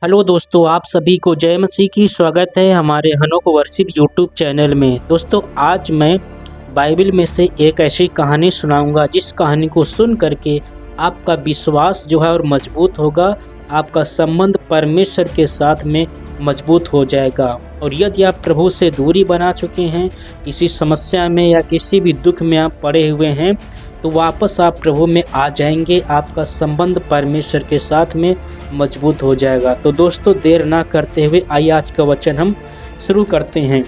Hello दोस्तों, आप सभी को जय मसीह की स्वागत है हमारे हनोक वर्शिप यूट्यूब चैनल में। दोस्तों, आज मैं बाइबल में से एक ऐसी कहानी सुनाऊंगा जिस कहानी को सुन करके आपका विश्वास जो है और मजबूत होगा, आपका संबंध परमेश्वर के साथ में मजबूत हो जाएगा। और यदि आप प्रभु से दूरी बना चुके हैं, किसी समस्या में या किसी भी दुख में आप पड़े हुए हैं, तो वापस आप प्रभु में आ जाएंगे, आपका संबंध परमेश्वर के साथ में मजबूत हो जाएगा। तो दोस्तों, देर ना करते हुए आइए आज का वचन हम शुरू करते हैं।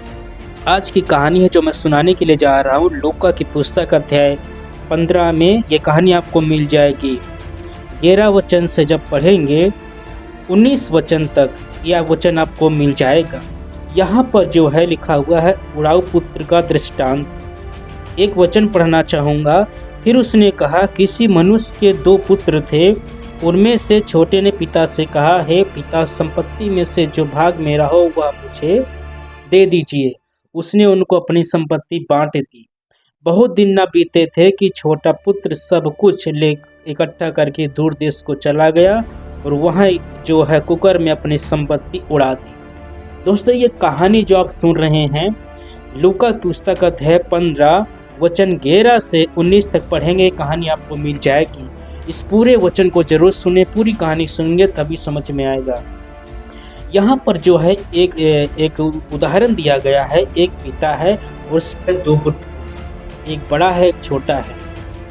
आज की कहानी है जो मैं सुनाने के लिए जा रहा हूँ, लूका की पुस्तक अध्याय 15 में ये कहानी आपको मिल जाएगी। 11 वचन से जब पढ़ेंगे 19 वचन तक यह वचन आपको मिल जाएगा। यहाँ पर जो है लिखा हुआ है उड़ाऊ पुत्र का दृष्टांत। एक वचन पढ़ना चाहूँगा। फिर उसने कहा, किसी मनुष्य के 2 पुत्र थे। उनमें से छोटे ने पिता से कहा, हे पिता, संपत्ति में से जो भाग मेरा हो वह मुझे दे दीजिए। उसने उनको अपनी संपत्ति बांट दी। बहुत दिन न बीते थे कि छोटा पुत्र सब कुछ ले इकट्ठा करके दूर देश को चला गया और वहाँ जो है कुकर में अपनी संपत्ति उड़ा दी। दोस्तों, ये कहानी जो आप सुन रहे हैं, लूका की पुस्तक अध्याय 15 वचन 11 से 19 तक पढ़ेंगे, कहानी आपको मिल जाएगी। इस पूरे वचन को जरूर सुने, पूरी कहानी सुनेंगे तभी समझ में आएगा। यहाँ पर जो है एक उदाहरण दिया गया है। एक पिता है और उसके 2 पुत्र, एक बड़ा है एक छोटा है।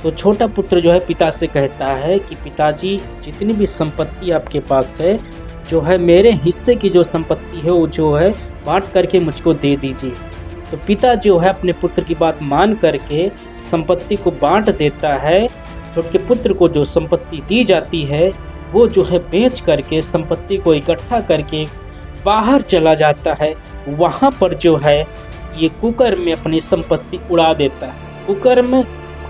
तो छोटा पुत्र जो है पिता से कहता है कि पिताजी, जितनी भी संपत्ति आपके पास है, जो है मेरे हिस्से की जो संपत्ति है वो जो है बांट करके मुझको दे दीजिए। तो पिता जो है अपने पुत्र की बात मान करके संपत्ति को बांट देता है। छोटे पुत्र को जो संपत्ति दी जाती है वो जो है बेच करके संपत्ति को इकट्ठा करके बाहर चला जाता है। वहाँ पर जो है ये कुकर में अपनी संपत्ति उड़ा देता है। कुकर में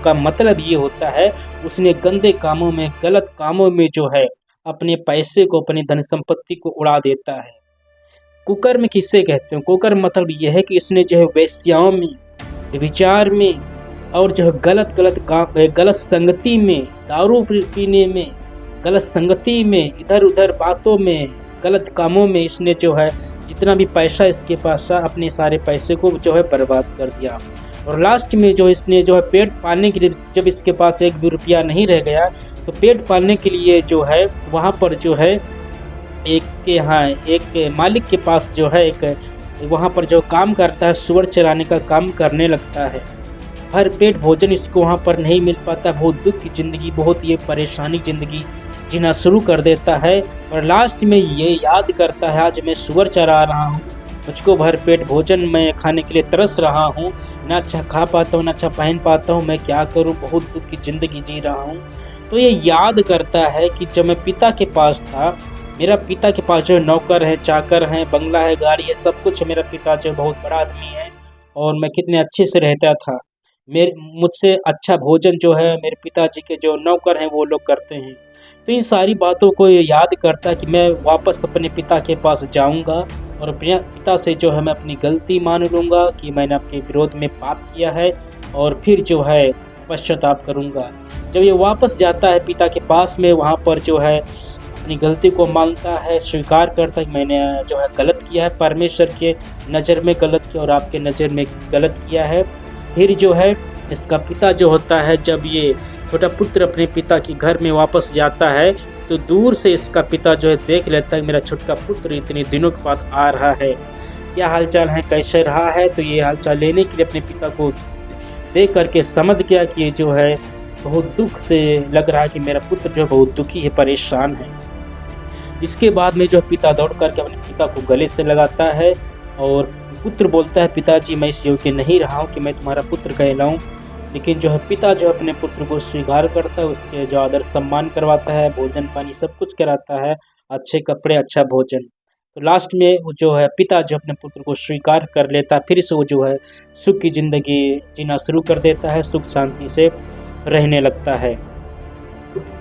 का मतलब ये होता है उसने गंदे कामों में, गलत कामों में जो है अपने पैसे को, अपनी धन संपत्ति को उड़ा देता है। कुकर में किससे कहते हैं? कुकर मतलब यह है कि इसने जो है वेश्याओं में, विचार में और जो है गलत संगति में, दारू पीने में, गलत संगति में, इधर उधर बातों में, गलत कामों में इसने जो है जितना भी पैसा इसके पास था, अपने सारे पैसे को जो है बर्बाद कर दिया। और लास्ट में जो इसने जो है पेट पालने के लिए, जब इसके पास 1 भी रुपया नहीं रह गया, तो पेट पालने के लिए जो है वहाँ पर जो है एक मालिक के पास जो है एक वहाँ पर जो काम करता है, सुअर चराने का काम करने लगता है। भर पेट भोजन इसको वहाँ पर नहीं मिल पाता। बहुत दुख की ज़िंदगी, बहुत ये परेशानी ज़िंदगी जीना शुरू कर देता है। और लास्ट में ये याद करता है, आज मैं सुअर चरा रहा हूँ, मुझको भर पेट भोजन मैं खाने के लिए तरस रहा हूँ, ना अच्छा खा पाता हूँ, ना अच्छा पहन पाता हूँ, मैं क्या करूँ, बहुत दुख की ज़िंदगी जी रहा हूँ। तो ये याद करता है कि जब मैं पिता के पास था, मेरा पिता के पास जो नौकर है, चाकर हैं, बंगला है, गाड़ी है, सब कुछ है। मेरा पिता जो बहुत बड़ा आदमी है और मैं कितने अच्छे से रहता था। मुझसे अच्छा भोजन जो है मेरे पिताजी के जो नौकर हैं वो लोग करते हैं। तो इन सारी बातों को ये याद करता है कि मैं वापस अपने पिता के पास जाऊंगा और अपने पिता से जो है मैं अपनी गलती मान लूँगा कि मैंने आपके विरोध में पाप किया है और फिर जो है पश्चाताप करूँगा। जब ये वापस जाता है पिता के पास में, वहाँ पर जो है अपनी गलती को मानता है, स्वीकार करता है कि मैंने जो है गलत किया है, परमेश्वर के नज़र में गलत किया और आपके नज़र में गलत किया है। फिर जो है इसका पिता जो होता है, जब ये छोटा पुत्र अपने पिता के घर में वापस जाता है, तो दूर से इसका पिता जो है देख लेता है मेरा छोटा पुत्र इतने दिनों के बाद आ रहा है, क्या हालचाल है, कैसे रहा है। तो ये हालचाल लेने के लिए अपने पिता को देख करके समझ गया कि ये जो है बहुत दुख से लग रहा है कि मेरा पुत्र जो बहुत दुखी है, परेशान है। इसके बाद में जो पिता दौड़ करके अपने पिता को गले से लगाता है और पुत्र बोलता है, पिताजी, मैं इस योग्य नहीं रहा हूँ कि मैं तुम्हारा पुत्र कहलाऊँ। लेकिन जो है पिता जो अपने पुत्र को स्वीकार करता है, उसके जो आदर सम्मान करवाता है, भोजन पानी सब कुछ कराता है, अच्छे कपड़े, अच्छा भोजन। तो लास्ट में वो जो है पिता जो अपने पुत्र को स्वीकार कर लेता है, फिर से वो जो है सुख की ज़िंदगी जीना शुरू कर देता है, सुख शांति से रहने लगता है।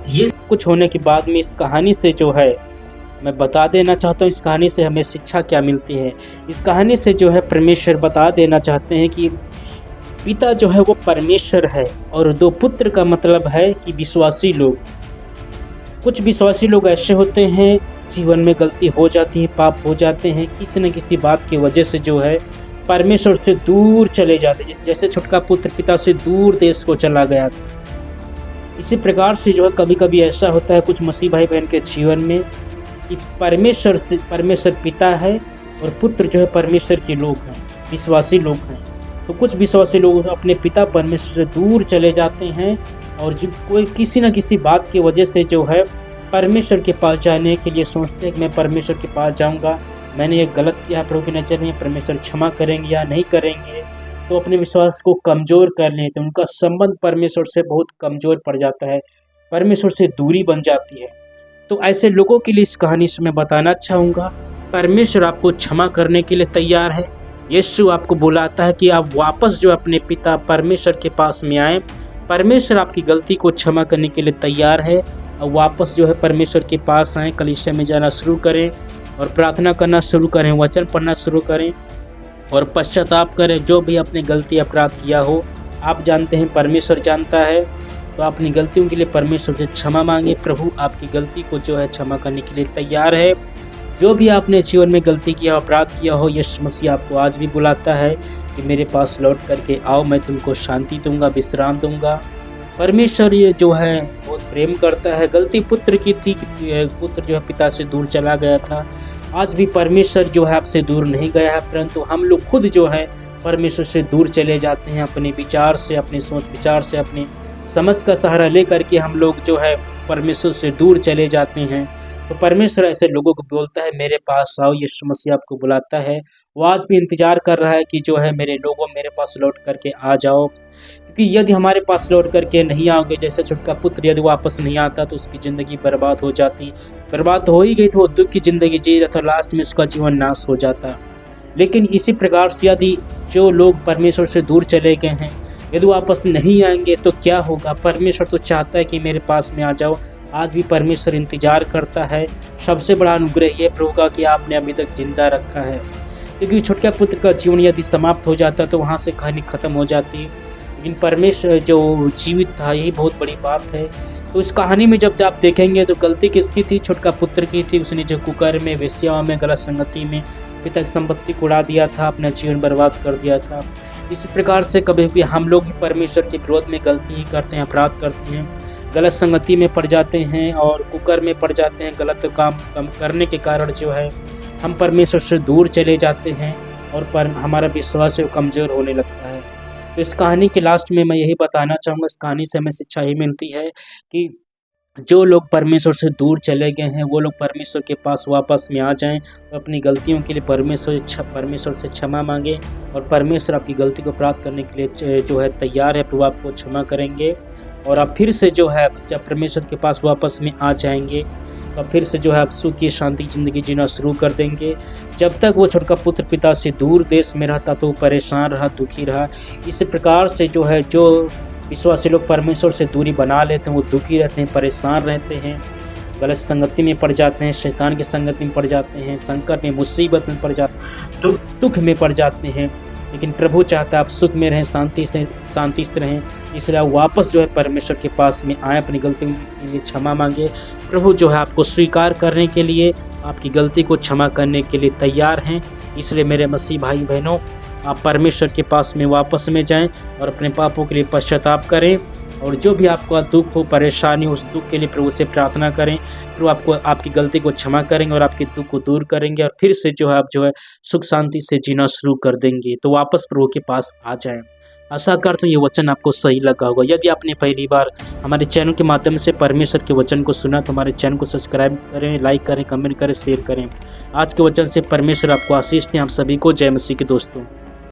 ये कुछ होने के बाद में इस कहानी से जो है मैं बता देना चाहता हूँ, इस कहानी से हमें शिक्षा क्या मिलती है। इस कहानी से जो है परमेश्वर बता देना चाहते हैं कि पिता जो है वो परमेश्वर है और 2 पुत्र का मतलब है कि विश्वासी लोग। कुछ विश्वासी लोग ऐसे होते हैं जीवन में गलती हो जाती है, पाप हो जाते हैं, किसी न किसी बात की वजह से जो है परमेश्वर से दूर चले जाते हैं। जैसे छुटका पुत्र पिता से दूर देश को चला गया था, इसी प्रकार से जो है कभी कभी ऐसा होता है कुछ मसीह भाई बहन के जीवन में कि परमेश्वर पिता है और पुत्र जो है परमेश्वर के लोग हैं, विश्वासी लोग हैं। तो कुछ विश्वासी लोग अपने पिता परमेश्वर से दूर चले जाते हैं और जो कोई किसी न किसी बात की वजह से जो है परमेश्वर के पास जाने के लिए सोचते हैं कि मैं परमेश्वर के पास जाऊंगा, मैंने ये गलत किया, प्रभु की नज़र में परमेश्वर क्षमा करेंगे या नहीं करेंगे। तो अपने विश्वास को कमज़ोर कर लेते हैं, उनका संबंध परमेश्वर से बहुत कमज़ोर पड़ जाता है, परमेश्वर से दूरी बन जाती है। तो ऐसे लोगों के लिए इस कहानी से मैं बताना चाहूँगा, परमेश्वर आपको क्षमा करने के लिए तैयार है। यीशु आपको बुलाता है कि आप वापस जो अपने पिता परमेश्वर के पास में आएँ। परमेश्वर आपकी गलती को क्षमा करने के लिए तैयार है और वापस जो है परमेश्वर के पास आएँ, कलीसिया में जाना शुरू करें और प्रार्थना करना शुरू करें, वचन पढ़ना शुरू करें और पश्चाताप करें। जो भी अपने गलती अपराध किया हो, आप जानते हैं, परमेश्वर जानता है, तो अपनी गलतियों के लिए परमेश्वर से क्षमा मांगे। प्रभु आपकी गलती को जो है क्षमा करने के लिए तैयार है। जो भी आपने जीवन में गलती किया, अपराध किया हो, यीशु मसीह आपको आज भी बुलाता है कि मेरे पास लौट करके आओ, मैं तुमको शांति दूंगा, विश्राम दूंगा। परमेश्वर ये जो है बहुत प्रेम करता है। गलती पुत्र की थी कि पुत्र जो है पिता से दूर चला गया था। आज भी परमेश्वर जो है आपसे दूर नहीं गया है, परंतु हम लोग खुद जो है परमेश्वर से दूर चले जाते हैं। अपने विचार से, अपने सोच विचार से, अपने समझ का सहारा ले करके हम लोग जो है परमेश्वर से दूर चले जाते हैं। तो परमेश्वर ऐसे लोगों को बोलता है मेरे पास आओ। यीशु मसीह आपको बुलाता है, वो आज भी इंतजार कर रहा है कि जो है मेरे लोगों मेरे पास लौट करके आ जाओ। क्योंकि यदि हमारे पास लौट करके नहीं आओगे, जैसे छुटका पुत्र यदि वापस नहीं आता तो उसकी ज़िंदगी बर्बाद हो जाती। बर्बाद हो ही गई तो वो दुख की ज़िंदगी जी रहा था, लास्ट में उसका जीवन नाश हो जाता। लेकिन इसी प्रकार से यदि जो लोग परमेश्वर से दूर चले गए हैं, यदि वापस नहीं आएंगे तो क्या होगा? परमेश्वर तो चाहता है कि मेरे पास में आ जाओ। आज भी परमेश्वर इंतजार करता है। सबसे बड़ा अनुग्रह ये प्रभु का कि आपने अभी तक जिंदा रखा है। क्योंकि छुटका पुत्र का जीवन यदि समाप्त हो जाता तो वहाँ से कहानी खत्म हो जाती, लेकिन परमेश्वर जो जीवित था, यही बहुत बड़ी बात है। तो इस कहानी में जब आप देखेंगे तो गलती किसकी थी? छुटका पुत्र की थी। उसने जो कुकर में, वेश्याओं में, गलत संगति में पिता की संपत्ति को उड़ा दिया था, अपना जीवन बर्बाद कर दिया था। इसी प्रकार से कभी भी हम लोग परमेश्वर के विरोध में गलती ही करते हैं, अपराध करते हैं, गलत संगति में पड़ जाते हैं और कुकर में पड़ जाते हैं। गलत काम करने के कारण जो है हम परमेश्वर से दूर चले जाते हैं और हमारा विश्वास कमज़ोर होने लगता है। तो इस कहानी के लास्ट में मैं यही बताना चाहूँगा, इस कहानी से हमें शिक्षा ही मिलती है कि जो लोग परमेश्वर से दूर चले गए हैं वो लोग परमेश्वर के पास वापस में आ जाएं और अपनी गलतियों के लिए परमेश्वर से क्षमा मांगे और परमेश्वर आपकी गलती को प्राप्त करने के लिए जो है तैयार है। प्रभु आपको क्षमा करेंगे और आप फिर से जो है जब परमेश्वर के पास वापस में आ जाएंगे तो फिर से जो है आप सुख की शांति ज़िंदगी जीना शुरू कर देंगे। जब तक वो छुटका पुत्र पिता से दूर देश में रहता तो वो परेशान रहा, दुखी रहा। इस प्रकार से जो है जो विश्वासी लोग परमेश्वर से दूरी बना लेते हैं वो दुखी रहते हैं, परेशान रहते हैं, गलत संगति में पड़ जाते हैं, शैतान की संगति में पड़ जाते हैं, संकट में, मुसीबत में पड़ जाते हैं, दुख में पड़ जाते हैं। लेकिन प्रभु चाहता है आप सुख में रहें, शांति से रहें। इसलिए आप वापस जो है परमेश्वर के पास में आए, अपनी गलतियों के लिए क्षमा मांगे। प्रभु जो है आपको स्वीकार करने के लिए, आपकी गलती को क्षमा करने के लिए तैयार हैं। इसलिए मेरे मसीह भाई बहनों, आप परमेश्वर के पास में वापस में जाएं और अपने पापों के लिए पश्चाताप करें और जो भी आपका दुख हो, परेशानी, उस दुख के लिए प्रभु से प्रार्थना करें। प्रभु आपको आपकी गलती को क्षमा करेंगे और आपके दुख को दूर करेंगे और फिर से जो है आप जो है सुख शांति से जीना शुरू कर देंगे। तो वापस प्रभु के पास आ जाएं। आशा करता हूँ ये वचन आपको सही लगा होगा। यदि आपने पहली बार हमारे चैनल के माध्यम से परमेश्वर के वचन को सुना तो हमारे चैनल को सब्सक्राइब करें, लाइक करें, कमेंट करें, शेयर करें। आज के वचन से परमेश्वर आपको आशीष दें। आप सभी को जय मसीह के दोस्तों।